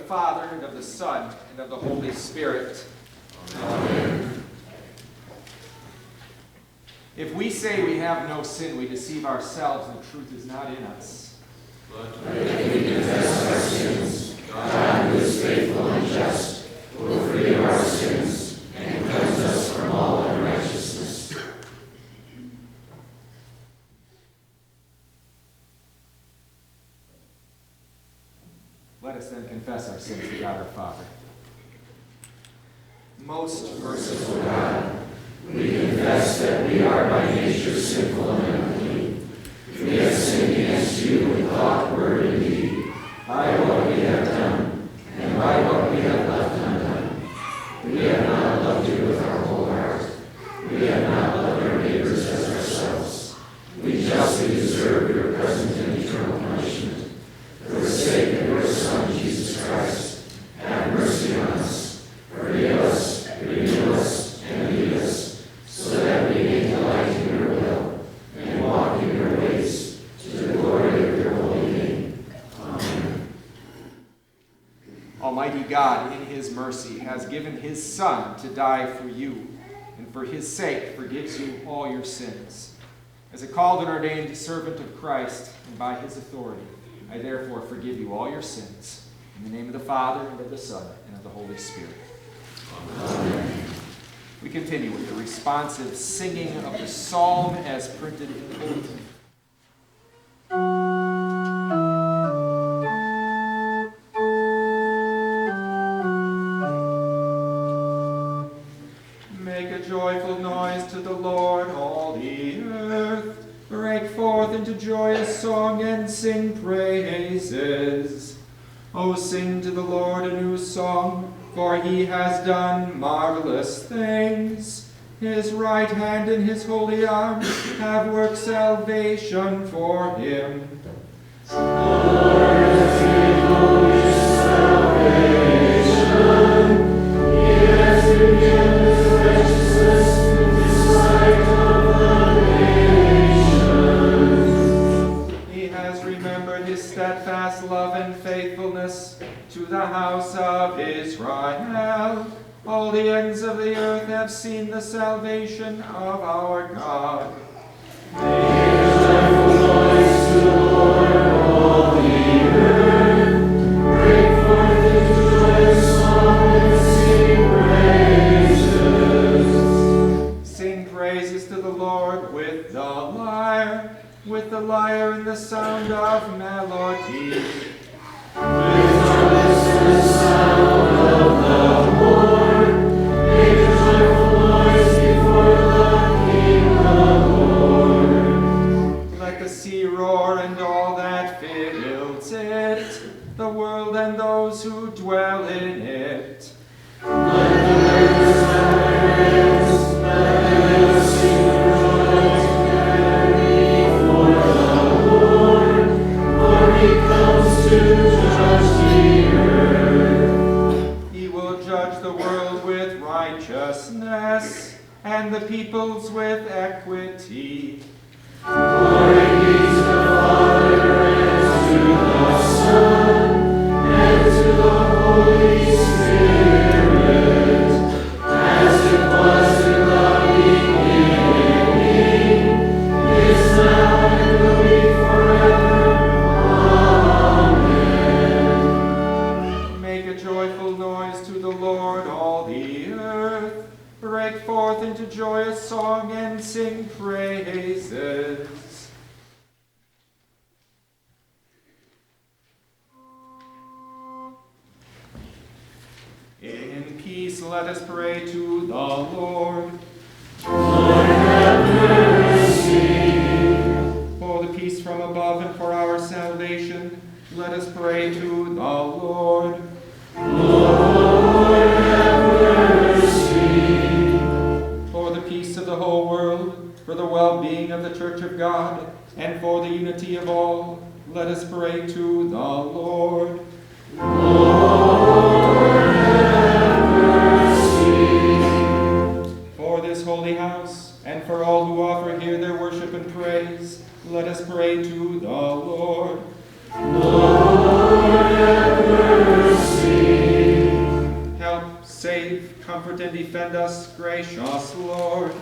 Father, and of the Son, and of the Holy Spirit. Amen. If we say we have no sin, we deceive ourselves, and the truth is not in us. But if we confess our sins, God, who is faithful and just, will forgive our sins and cleanse us from all unrighteousness. Let us then confess our sins to God our Father. Most merciful God, we confess that we are by nature sinful and unclean. We have sinned against you in thought, word, and deed, by what we have done, and by what we have left undone. We have not loved you with our whole heart. We have not loved our neighbors as ourselves. We justly deserve your present and eternal punishment. For the sake of your Son, Jesus Christ, have mercy on us. Forgive us, renew us, and lead us, so that we may delight in your will and walk in your ways, to the glory of your holy name. Amen. Almighty God, in his mercy, has given his Son to die for you, and for his sake forgives you all your sins. As a called and ordained servant of Christ, and by his authority, I therefore forgive you all your sins. In the name of the Father, and of the Son, and of the Holy Spirit. Amen. We continue with the responsive singing of the psalm as printed in the bulletin. Make a joyful noise to the Lord, all the earth. Break forth into joyous song and sing praises. O sing to the Lord a new song, for he has done marvelous things. His right hand and his holy arm have worked salvation for him. The Lord has given his salvation. He has revealed his righteousness in the sight of the nations. He has remembered his steadfast love and faithfulness to the house of Israel. All the ends of the earth have seen the salvation of our God. Make a joyful noise to the Lord, all the earth. Break forth into joyous song and sing praises. Sing praises to the Lord with the lyre and the sound of melody. With trumpets and the sound of the horn, make a joyful noise before the King of Lords. Let the sea roar and all that fills it, the world and those who dwell in it. Let the rivers have their ends, let the hills sing for joy together before the Lord, for he comes to judge the earth. He will judge the world with righteousness, and the peoples with equity. Glory be to the Father, and to the Son, and to the Holy Spirit, as it was in the beginning, is now, and will be forever. Amen. Make a joyful noise to the Lord, all the earth. Break forth into joyous song and sing praises. In peace, let us pray to the Lord. Lord, have mercy. For the peace from above and for our salvation, let us pray to the Lord. Lord, have mercy. For the peace of the whole world, for the well-being of the Church of God, and for the unity of all, let us pray to the Lord. Lord, have mercy. For this holy house, and for all who offer here their worship and praise, let us pray to the Lord. Lord, have mercy. comfort and defend us, gracious Lord.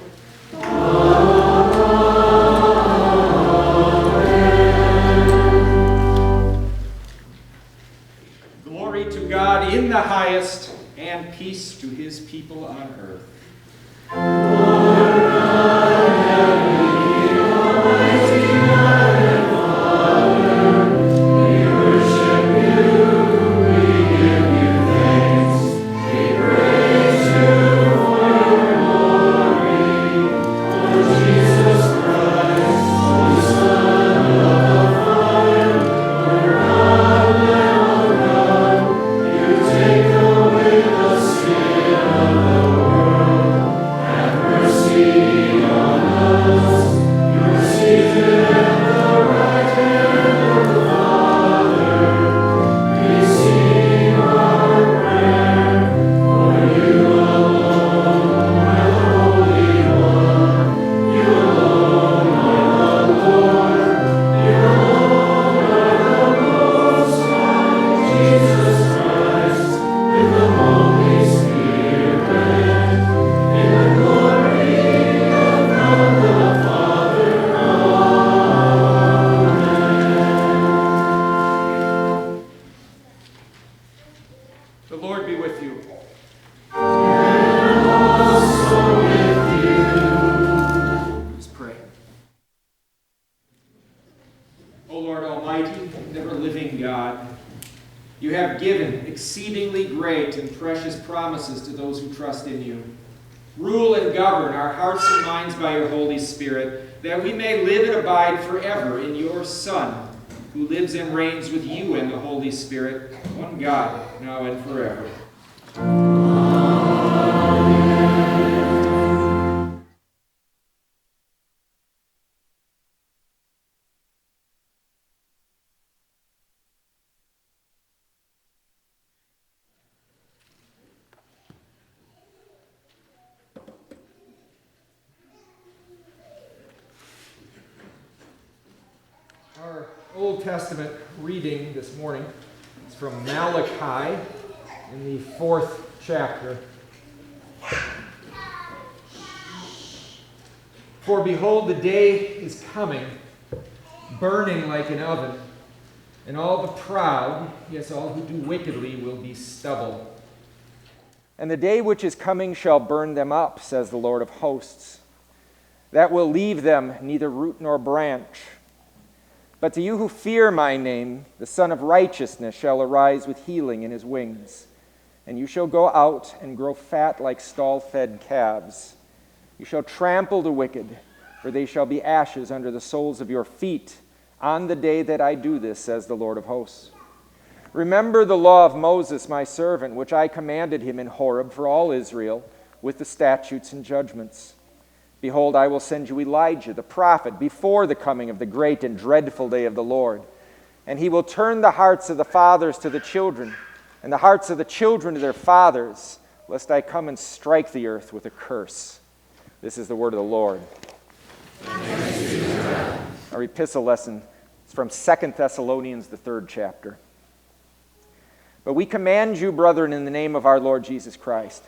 Glory to God in the highest, and peace to his people on earth. The Lord be with you. And also with you. Let's pray. O Lord Almighty, ever-living God, you have given exceedingly great and precious promises to those who trust in you. Rule and govern our hearts and minds by your Holy Spirit, that we may live and abide forever in your Son, who lives and reigns with you and the Holy Spirit, one God, now and forever. Our Old Testament reading this morning is from Malachi in the 4th chapter. For behold, the day is coming, burning like an oven, and all the proud, yes, all who do wickedly, will be stubble. And the day which is coming shall burn them up, says the Lord of hosts. That will leave them neither root nor branch. But to you who fear my name, the Son of Righteousness shall arise with healing in his wings. And you shall go out and grow fat like stall-fed calves. You shall trample the wicked, for they shall be ashes under the soles of your feet on the day that I do this, says the Lord of hosts. Remember the law of Moses, my servant, which I commanded him in Horeb for all Israel, with the statutes and judgments. Behold, I will send you Elijah, the prophet, before the coming of the great and dreadful day of the Lord. And he will turn the hearts of the fathers to the children, and the hearts of the children to their fathers, lest I come and strike the earth with a curse. This is the word of the Lord. Our epistle lesson is from 2 Thessalonians, the 3rd chapter. But we command you, brethren, in the name of our Lord Jesus Christ,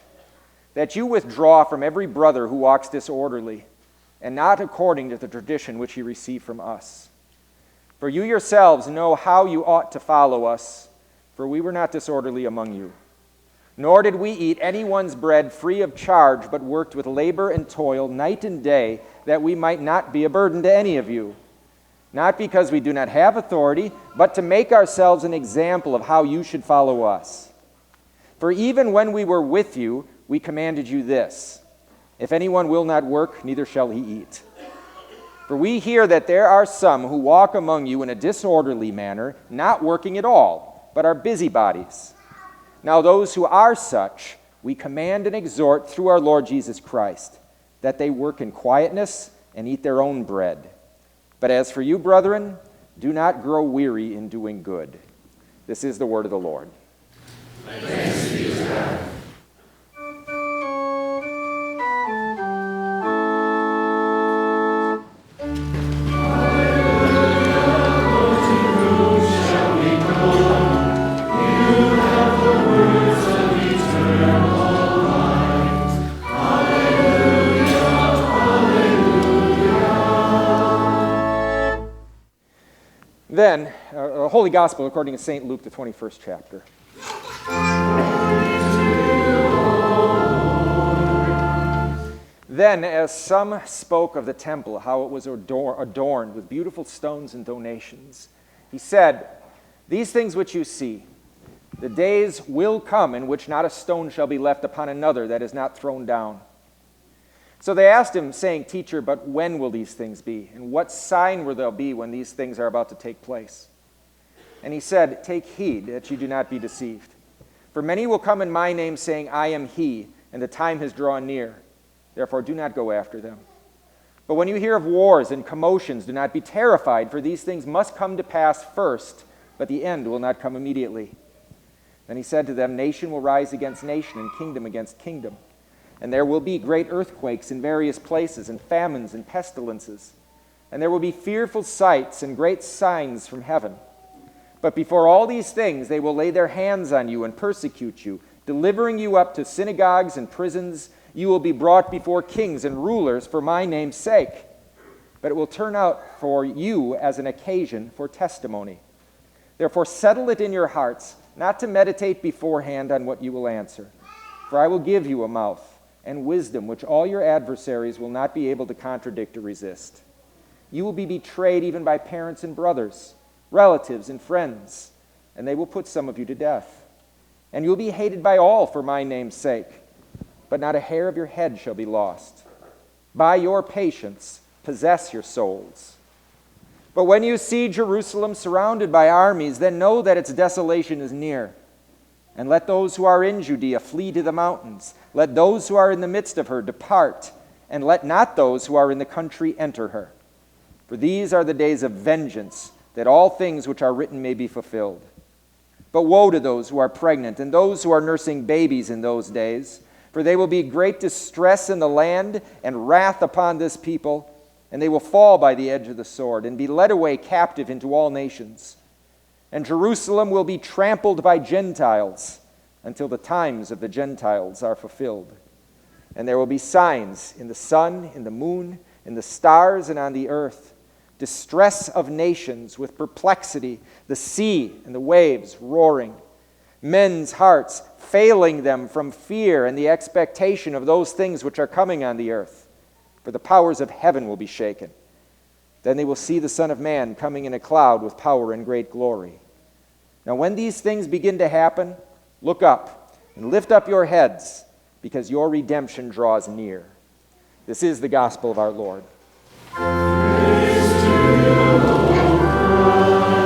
that you withdraw from every brother who walks disorderly, and not according to the tradition which you received from us. For you yourselves know how you ought to follow us, for we were not disorderly among you. Nor did we eat anyone's bread free of charge, but worked with labor and toil night and day, that we might not be a burden to any of you. Not because we do not have authority, but to make ourselves an example of how you should follow us. For even when we were with you, we commanded you this: if anyone will not work, neither shall he eat. For we hear that there are some who walk among you in a disorderly manner, not working at all, but are busybodies. Now those who are such, we command and exhort through our Lord Jesus Christ, that they work in quietness and eat their own bread. But as for you, brethren, do not grow weary in doing good. This is the word of the Lord. Thanks be to God. Then, Holy Gospel according to St. Luke, the 21st chapter. Then, as some spoke of the temple, how it was adorned with beautiful stones and donations, he said, "These things which you see, the days will come in which not a stone shall be left upon another that is not thrown down." So they asked him, saying, "Teacher, but when will these things be? And what sign will there be when these things are about to take place?" And he said, "Take heed that you do not be deceived. For many will come in my name, saying, 'I am he,' and the time has drawn near. Therefore do not go after them. But when you hear of wars and commotions, do not be terrified, for these things must come to pass first, but the end will not come immediately." Then he said to them, "Nation will rise against nation, and kingdom against kingdom. And there will be great earthquakes in various places, and famines and pestilences. And there will be fearful sights and great signs from heaven. But before all these things they will lay their hands on you and persecute you, delivering you up to synagogues and prisons. You will be brought before kings and rulers for my name's sake. But it will turn out for you as an occasion for testimony. Therefore settle it in your hearts, not to meditate beforehand on what you will answer. For I will give you a mouth and wisdom which all your adversaries will not be able to contradict or resist. You will be betrayed even by parents and brothers, relatives and friends, and they will put some of you to death. And you will be hated by all for my name's sake. But not a hair of your head shall be lost. By your patience, possess your souls. But when you see Jerusalem surrounded by armies, then know that its desolation is near. And let those who are in Judea flee to the mountains. Let those who are in the midst of her depart, and let not those who are in the country enter her. For these are the days of vengeance, that all things which are written may be fulfilled. But woe to those who are pregnant, and those who are nursing babies in those days, for there will be great distress in the land, and wrath upon this people, and they will fall by the edge of the sword, and be led away captive into all nations. And Jerusalem will be trampled by Gentiles, until the times of the Gentiles are fulfilled. And there will be signs in the sun, in the moon, in the stars, and on the earth, distress of nations with perplexity, the sea and the waves roaring, men's hearts failing them from fear and the expectation of those things which are coming on the earth, for the powers of heaven will be shaken. Then they will see the Son of Man coming in a cloud with power and great glory. Now when these things begin to happen, look up and lift up your heads, because your redemption draws near." This is the gospel of our Lord. Praise to you, Lord Christ.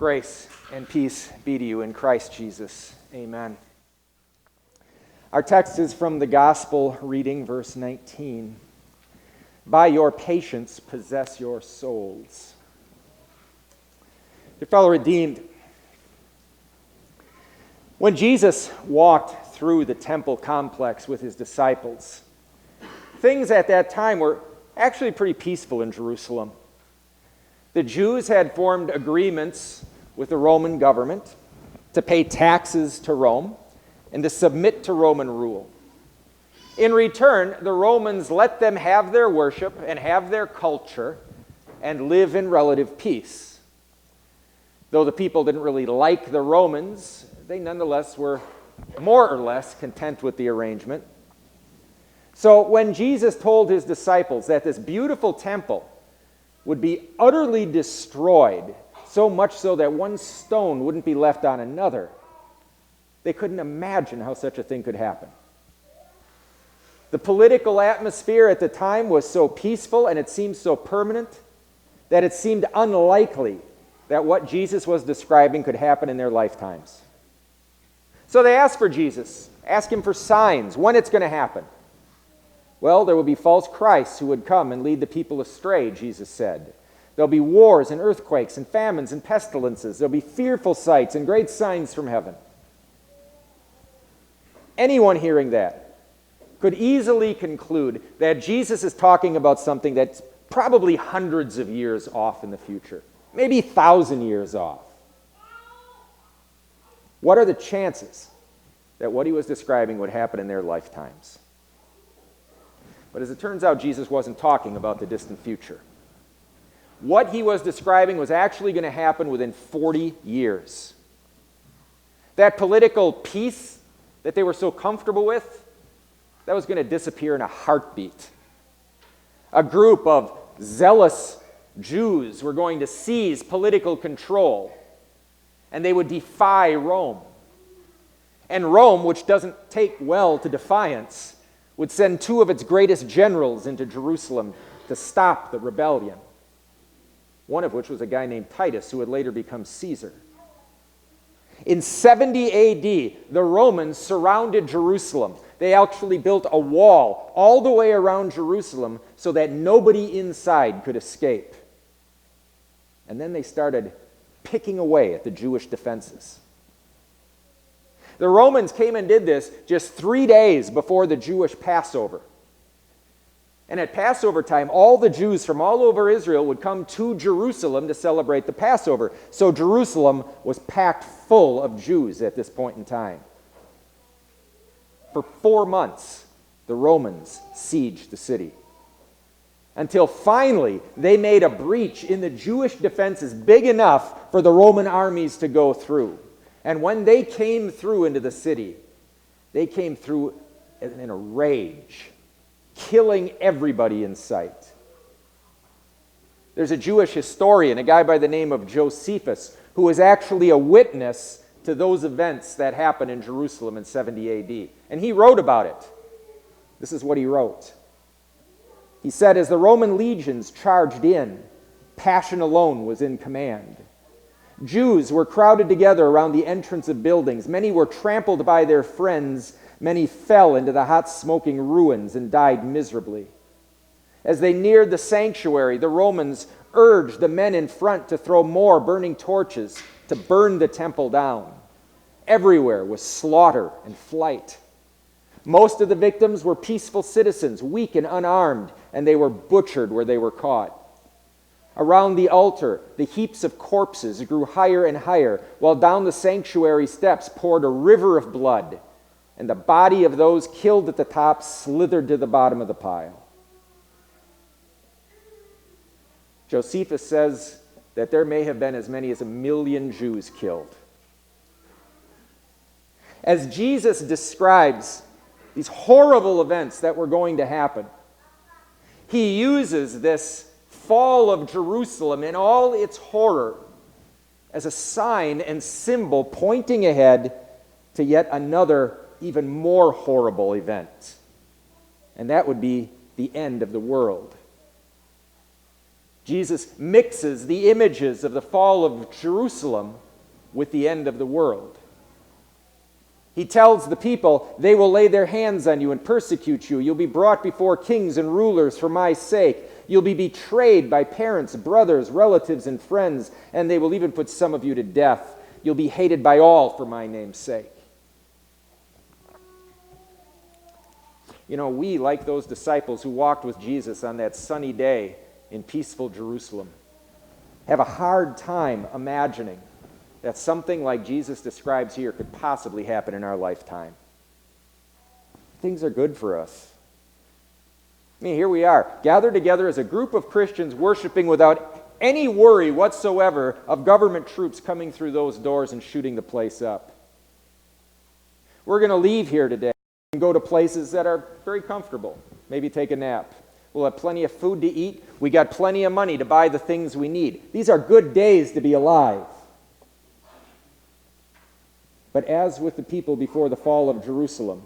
Grace and peace be to you in Christ Jesus. Amen. Our text is from the Gospel reading, verse 19. By your patience possess your souls. Dear fellow redeemed, when Jesus walked through the temple complex with his disciples, things at that time were actually pretty peaceful in Jerusalem. The Jews had formed agreements with the Roman government to pay taxes to Rome and to submit to Roman rule. In return, the Romans let them have their worship and have their culture and live in relative peace. Though the people didn't really like the Romans, they nonetheless were more or less content with the arrangement. So when Jesus told his disciples that this beautiful temple would be utterly destroyed, so much so that one stone wouldn't be left on another, they couldn't imagine how such a thing could happen. The political atmosphere at the time was so peaceful and it seemed so permanent that it seemed unlikely that what Jesus was describing could happen in their lifetimes. So they asked for Jesus, asked him for signs, when it's going to happen. Well, there would be false Christs who would come and lead the people astray, Jesus said. There'll be wars and earthquakes and famines and pestilences. There'll be fearful sights and great signs from heaven. Anyone hearing that could easily conclude that Jesus is talking about something that's probably hundreds of years off in the future, maybe 1,000 years off. What are the chances that what he was describing would happen in their lifetimes? But as it turns out, Jesus wasn't talking about the distant future. What he was describing was actually going to happen within 40 years. That political peace that they were so comfortable with, that was going to disappear in a heartbeat. A group of zealous Jews were going to seize political control, and they would defy Rome. And Rome, which doesn't take well to defiance, would send 2 of its greatest generals into Jerusalem to stop the rebellion, one of which was a guy named Titus, who would later become Caesar. In 70 AD, the Romans surrounded Jerusalem. They actually built a wall all the way around Jerusalem so that nobody inside could escape. And then they started picking away at the Jewish defenses. The Romans came and did this just 3 days before the Jewish Passover. And at Passover time, all the Jews from all over Israel would come to Jerusalem to celebrate the Passover. So Jerusalem was packed full of Jews at this point in time. For 4 months, the Romans sieged the city, until finally they made a breach in the Jewish defenses big enough for the Roman armies to go through. And when they came through into the city, they came through in a rage, killing everybody in sight. There's a Jewish historian, a guy by the name of Josephus, who was actually a witness to those events that happened in Jerusalem in 70 AD. And he wrote about it. This is what he wrote. He said, as the Roman legions charged in, passion alone was in command. Jews were crowded together around the entrance of buildings. Many were trampled by their friends. Many fell into the hot smoking ruins and died miserably. As they neared the sanctuary, the Romans urged the men in front to throw more burning torches to burn the temple down. Everywhere was slaughter and flight. Most of the victims were peaceful citizens, weak and unarmed, and they were butchered where they were caught. Around the altar, the heaps of corpses grew higher and higher, while down the sanctuary steps poured a river of blood, and the body of those killed at the top slithered to the bottom of the pile. Josephus says that there may have been as many as 1 million Jews killed. As Jesus describes these horrible events that were going to happen, he uses this fall of Jerusalem in all its horror as a sign and symbol pointing ahead to yet another, even more horrible event. And that would be the end of the world. Jesus mixes the images of the fall of Jerusalem with the end of the world. He tells the people, they will lay their hands on you and persecute you. You'll be brought before kings and rulers for my sake. You'll be betrayed by parents, brothers, relatives, and friends, and they will even put some of you to death. You'll be hated by all for my name's sake. You know, we, like those disciples who walked with Jesus on that sunny day in peaceful Jerusalem, have a hard time imagining that something like Jesus describes here could possibly happen in our lifetime. Things are good for us. I mean, here we are, gathered together as a group of Christians worshiping without any worry whatsoever of government troops coming through those doors and shooting the place up. We're going to leave here today and go to places that are very comfortable, maybe take a nap. We'll have plenty of food to eat. We got plenty of money to buy the things we need. These are good days to be alive. But as with the people before the fall of Jerusalem,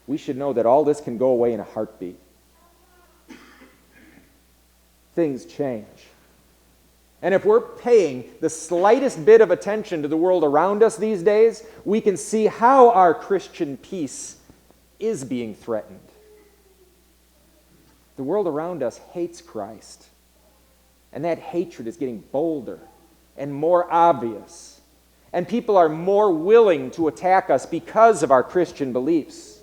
we should know that all this can go away in a heartbeat. Things change. And if we're paying the slightest bit of attention to the world around us these days, we can see how our Christian peace is being threatened. The world around us hates Christ. And that hatred is getting bolder and more obvious. And people are more willing to attack us because of our Christian beliefs.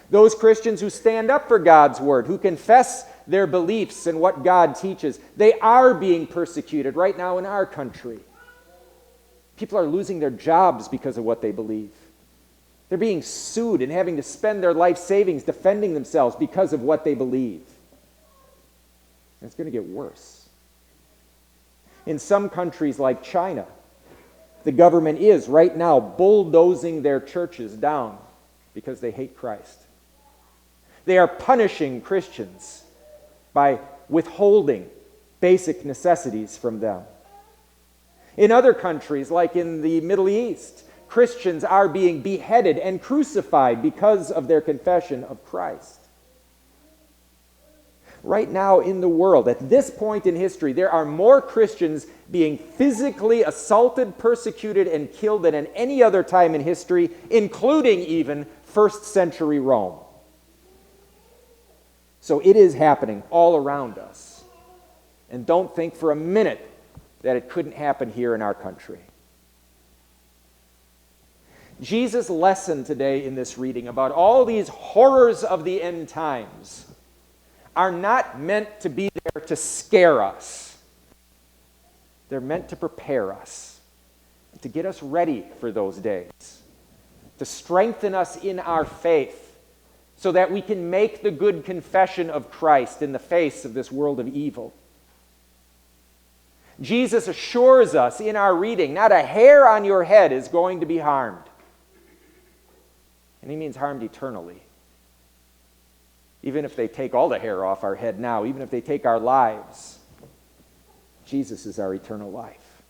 Those Christians who stand up for God's word, who confess their beliefs and what God teaches, they are being persecuted right now in our country. People are losing their jobs because of what they believe. They're being sued and having to spend their life savings defending themselves because of what they believe. And it's going to get worse. In some countries like China, the government is right now bulldozing their churches down because they hate Christ. They are punishing Christians by withholding basic necessities from them. In other countries, like in the Middle East, Christians are being beheaded and crucified because of their confession of Christ. Right now in the world, at this point in history, there are more Christians being physically assaulted, persecuted, and killed than at any other time in history, including even first century Rome. So it is happening all around us. And don't think for a minute that it couldn't happen here in our country. Jesus' lesson today in this reading about all these horrors of the end times are not meant to be there to scare us. They're meant to prepare us, to get us ready for those days, to strengthen us in our faith so that we can make the good confession of Christ in the face of this world of evil. Jesus assures us in our reading, not a hair on your head is going to be harmed. And he means harmed eternally. Even if they take all the hair off our head now, even if they take our lives, Jesus is our eternal life.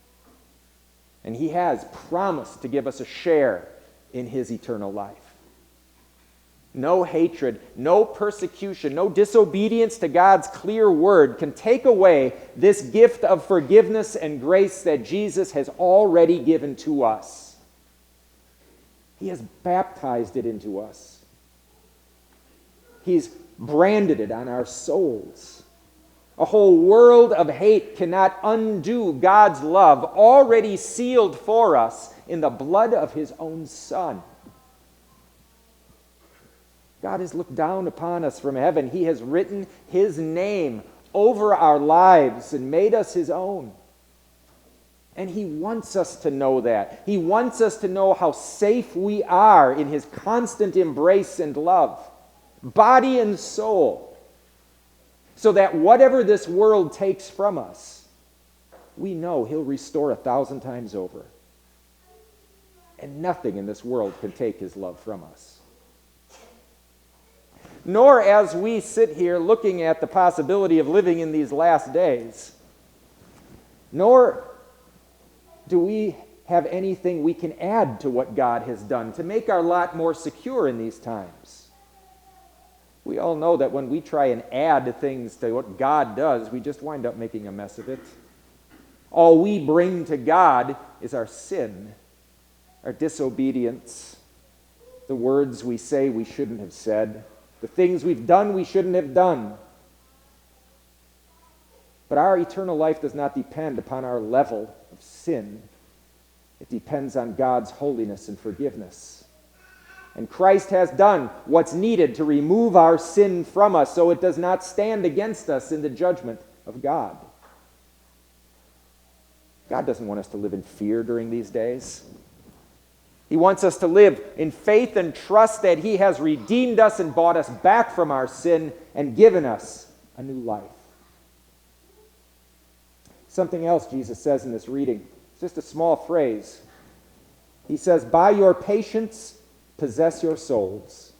And he has promised to give us a share in his eternal life. No hatred, no persecution, no disobedience to God's clear word can take away this gift of forgiveness and grace that Jesus has already given to us. He has baptized it into us. He's branded it on our souls. A whole world of hate cannot undo God's love already sealed for us in the blood of his own Son. God has looked down upon us from heaven. He has written his name over our lives and made us his own. And he wants us to know that. He wants us to know how safe we are in his constant embrace and love, body and soul, so that whatever this world takes from us, we know he'll restore 1,000 times over. And nothing in this world can take his love from us. Nor as we sit here looking at the possibility of living in these last days, nor do we have anything we can add to what God has done to make our lot more secure in these times. We all know that when we try and add things to what God does, we just wind up making a mess of it. All we bring to God is our sin, our disobedience, the words we say we shouldn't have said, the things we've done we shouldn't have done. But our eternal life does not depend upon our level of sin. It depends on God's holiness and forgiveness. And Christ has done what's needed to remove our sin from us so it does not stand against us in the judgment of God. God doesn't want us to live in fear during these days. He wants us to live in faith and trust that He has redeemed us and bought us back from our sin and given us a new life. Something else Jesus says in this reading. It's just a small phrase. He says, "By your patience, possess your souls."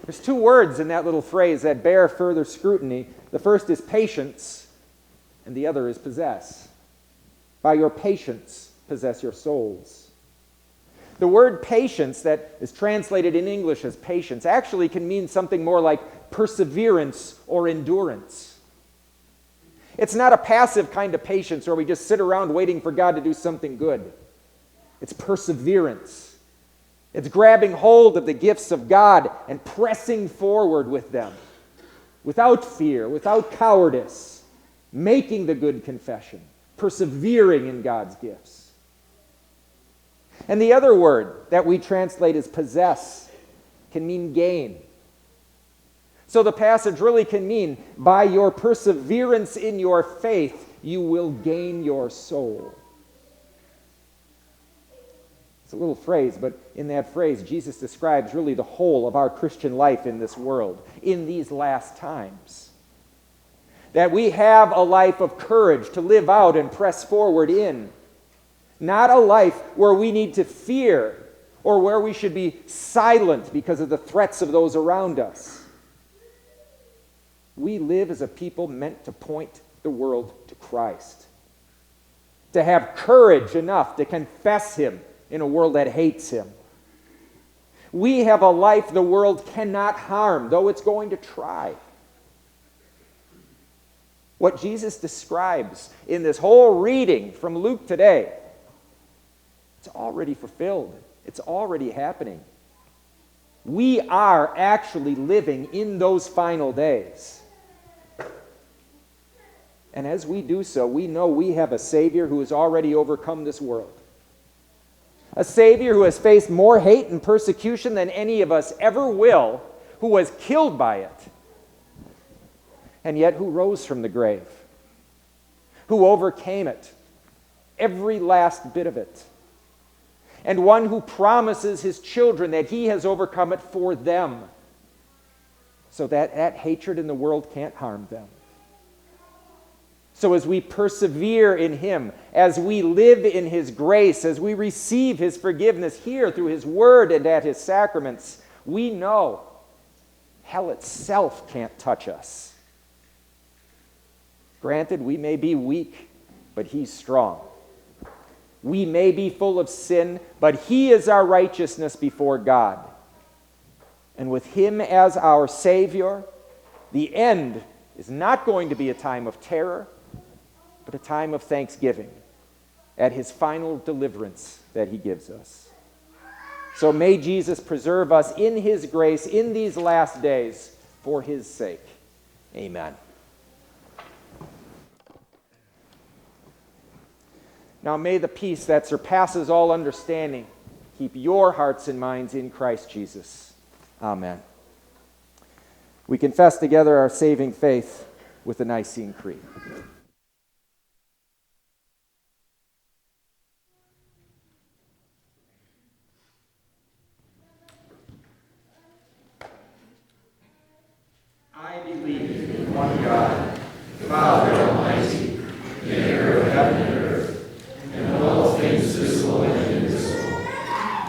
There's two words in that little phrase that bear further scrutiny. The first is patience, and the other is possess. By your patience, possess your souls. The word patience that is translated in English as patience actually can mean something more like perseverance or endurance. It's not a passive kind of patience where we just sit around waiting for God to do something good. It's perseverance. It's grabbing hold of the gifts of God and pressing forward with them, without fear, without cowardice, making the good confession, persevering in God's gifts. And the other word that we translate as possess can mean gain. So the passage really can mean, by your perseverance in your faith, you will gain your soul. It's a little phrase, but in that phrase, Jesus describes really the whole of our Christian life in this world, in these last times. That we have a life of courage to live out and press forward in. Not a life where we need to fear or where we should be silent because of the threats of those around us. We live as a people meant to point the world to Christ. To have courage enough to confess Him in a world that hates Him. We have a life the world cannot harm, though it's going to try. What Jesus describes in this whole reading from Luke today, it's already fulfilled. It's already happening. We are actually living in those final days. And as we do so, we know we have a Savior who has already overcome this world. A Savior who has faced more hate and persecution than any of us ever will, who was killed by it, and yet who rose from the grave, who overcame it, every last bit of it, and one who promises His children that He has overcome it for them, so that that hatred in the world can't harm them. So as we persevere in Him, as we live in His grace, as we receive His forgiveness here through His Word and at His sacraments, we know hell itself can't touch us. Granted, we may be weak, but He's strong. We may be full of sin, but He is our righteousness before God. And with Him as our Savior, the end is not going to be a time of terror, but a time of thanksgiving at His final deliverance that He gives us. So may Jesus preserve us in His grace in these last days for His sake. Amen. Now may the peace that surpasses all understanding keep your hearts and minds in Christ Jesus. Amen. We confess together our saving faith with the Nicene Creed. I believe in one God, Father Almighty, maker of heaven and earth, and of all things visible and invisible,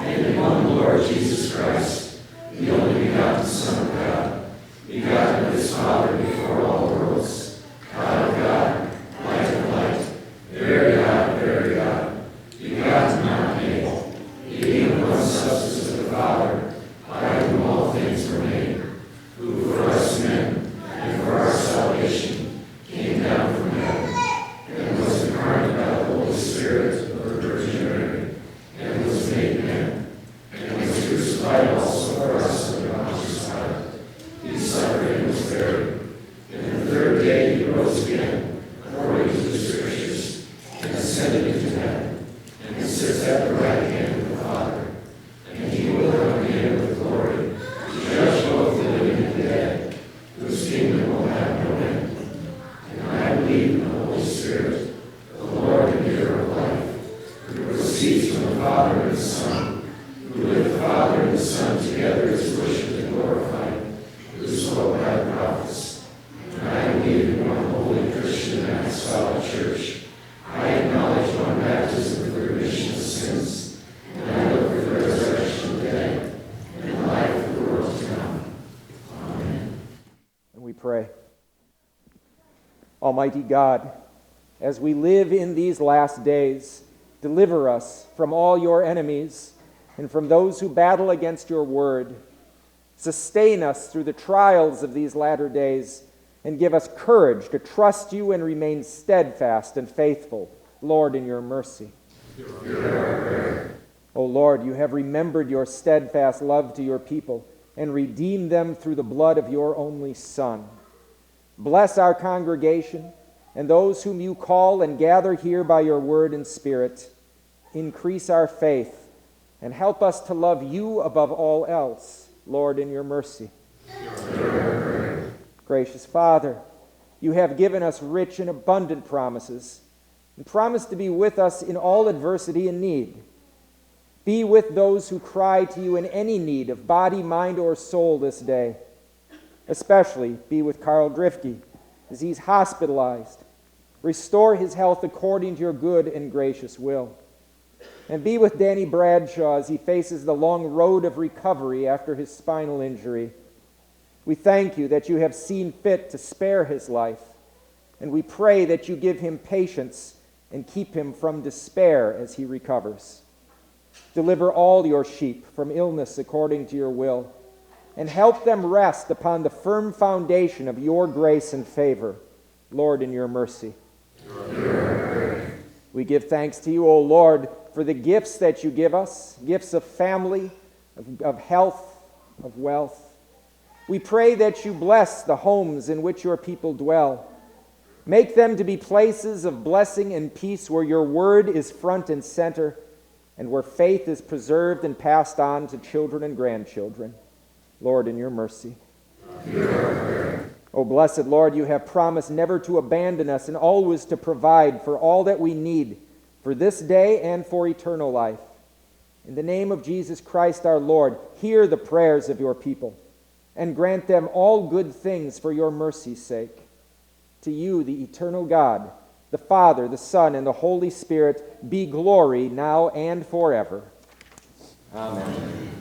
and in one Lord Jesus Christ, the only begotten Son of God, begotten of His Father before all worlds, God of God, light of light, very God of very God, begotten not made, being of one substance with the Father, by whom all things were made, Almighty God, as we live in these last days, deliver us from all your enemies and from those who battle against your word. Sustain us through the trials of these latter days and give us courage to trust you and remain steadfast and faithful, Lord, in your mercy. O Lord, you have remembered your steadfast love to your people and redeemed them through the blood of your only Son. Bless our congregation and those whom you call and gather here by your word and spirit. Increase our faith and help us to love you above all else, Lord, in your mercy. Gracious Father, you have given us rich and abundant promises and promise to be with us in all adversity and need. Be with those who cry to you in any need of body, mind, or soul this day. Especially be with Carl Drifke as he's hospitalized. Restore his health according to your good and gracious will. And be with Danny Bradshaw as he faces the long road of recovery after his spinal injury. We thank you that you have seen fit to spare his life, and we pray that you give him patience and keep him from despair as he recovers. Deliver all your sheep from illness according to your will, and help them rest upon the firm foundation of your grace and favor, Lord, in your mercy. We give thanks to you, O Lord, for the gifts that you give us, gifts of family, of health, of wealth. We pray that you bless the homes in which your people dwell. Make them to be places of blessing and peace where your word is front and center, and where faith is preserved and passed on to children and grandchildren. Lord, in your mercy. O blessed Lord, you have promised never to abandon us and always to provide for all that we need for this day and for eternal life. In the name of Jesus Christ our Lord, hear the prayers of your people and grant them all good things for your mercy's sake. To you, the eternal God, the Father, the Son, and the Holy Spirit, be glory now and forever. Amen.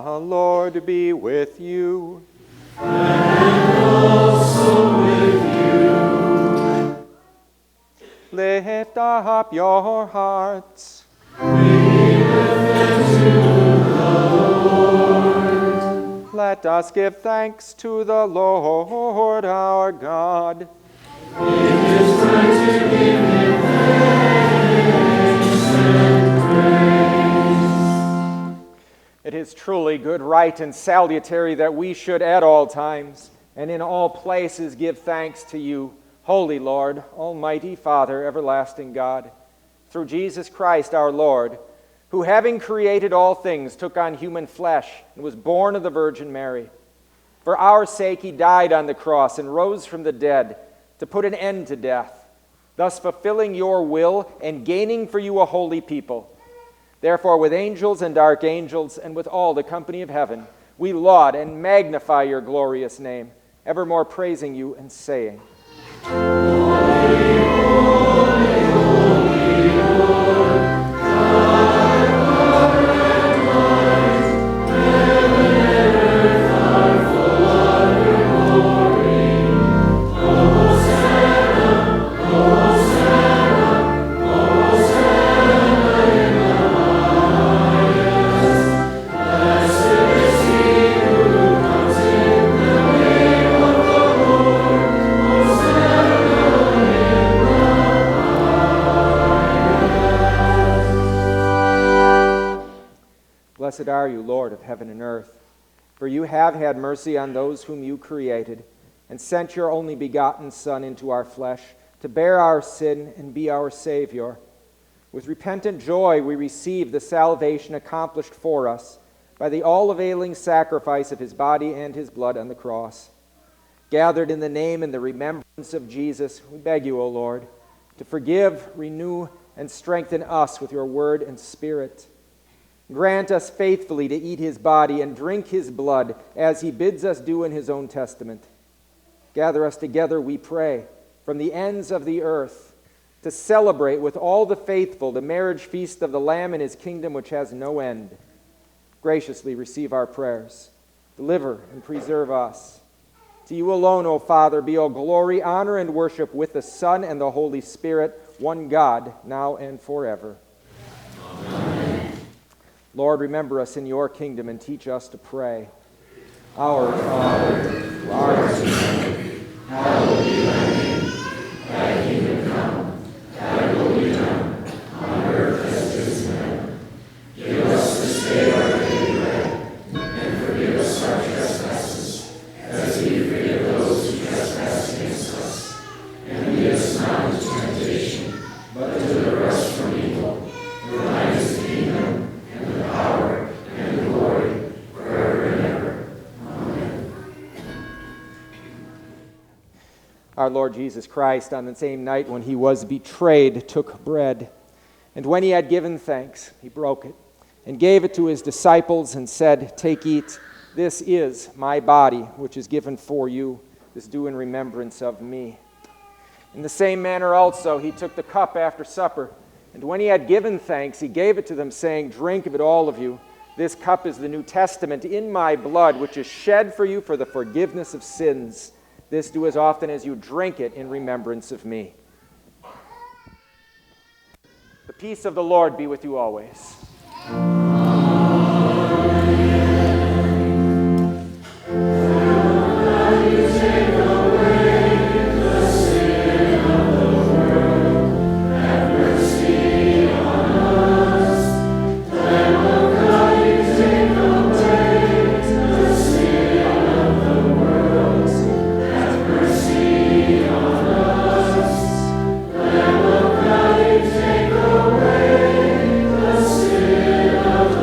The Lord be with you. And also with you. Lift up your hearts. We lift them to the Lord. Let us give thanks to the Lord our God. It is right to give him thanks and praise. It is truly good, right, and salutary that we should at all times and in all places give thanks to you, Holy Lord, Almighty Father, everlasting God, through Jesus Christ our Lord, who having created all things took on human flesh and was born of the Virgin Mary. For our sake he died on the cross and rose from the dead to put an end to death, thus fulfilling your will and gaining for you a holy people. Therefore, with angels and archangels and with all the company of heaven, we laud and magnify your glorious name, evermore praising you and saying, Holy, holy, holy Lord, thy power and might, heaven and earth are full of your glory. Hosanna, Hosanna, Hosanna in the highest. Blessed is he who comes in the name of the Lord. Hosanna in the highest. Blessed are you, Lord of heaven and earth, for you have had mercy on those whom you created, and sent your only begotten Son into our flesh, to bear our sin and be our Savior. With repentant joy we receive the salvation accomplished for us by the all-availing sacrifice of his body and his blood on the cross. Gathered in the name and the remembrance of Jesus, we beg you, O Lord, to forgive, renew, and strengthen us with your word and spirit. Grant us faithfully to eat his body and drink his blood, as he bids us do in his own testament. Gather us together, we pray, from the ends of the earth, to celebrate with all the faithful the marriage feast of the Lamb in his kingdom which has no end. Graciously receive our prayers. Deliver and preserve us. To you alone, O Father, be all glory, honor, and worship with the Son and the Holy Spirit, one God, now and forever. Amen. Lord, remember us in your kingdom and teach us to pray. Our Father, who art in heaven, hallowed be thy name. Thy kingdom come, thy will be done, on earth as it is in heaven. Give us this day our daily bread, and forgive us our trespasses, as we forgive those who trespass against us. And lead us not into temptation, but deliver us from evil. For thine is the kingdom, and the power, and the glory, forever and ever. Amen. Our Lord Jesus Christ, on the same night when he was betrayed, took bread. And when he had given thanks, he broke it, and gave it to his disciples, and said, "Take, eat. This is my body, which is given for you. This do in remembrance of me." In the same manner also he took the cup after supper, and when he had given thanks, he gave it to them, saying, "Drink of it, all of you. This cup is the New Testament in my blood, which is shed for you for the forgiveness of sins. This do as often as you drink it in remembrance of me." The peace of the Lord be with you always. Take away the sin of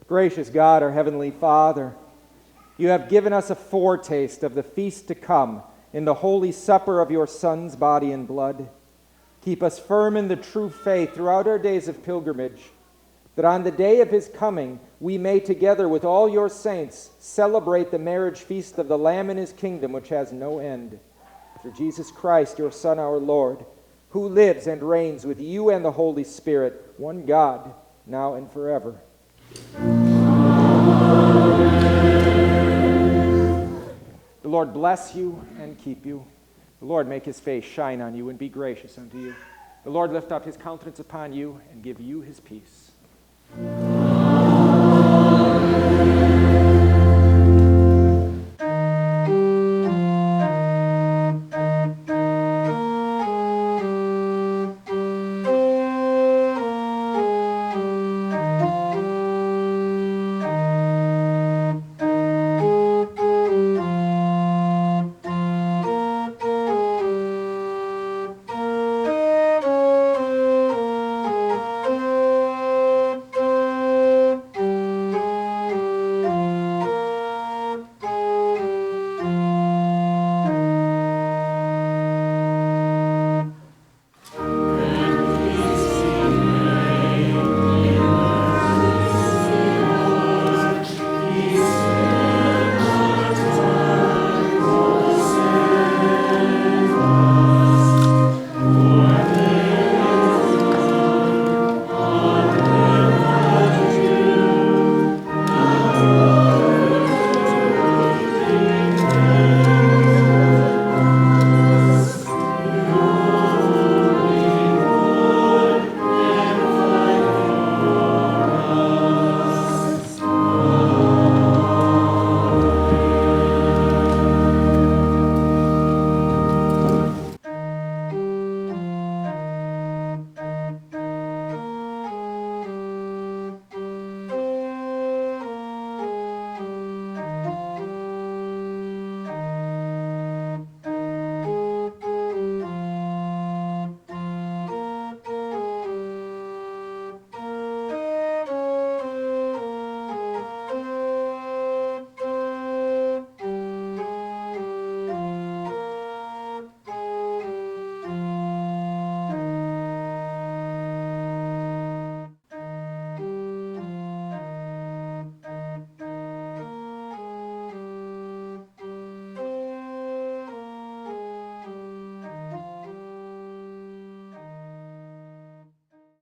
Gracious God, our Heavenly Father, you have given us a foretaste of the feast to come in the holy supper of your Son's body and blood. Keep us firm in the true faith throughout our days of pilgrimage, that on the day of his coming we may, together with all your saints, celebrate the marriage feast of the Lamb in his kingdom, which has no end. Through Jesus Christ, your Son, our Lord, who lives and reigns with you and the Holy Spirit, one God, now and forever. The Lord bless you and keep you. The Lord make his face shine on you and be gracious unto you. The Lord lift up his countenance upon you and give you his peace.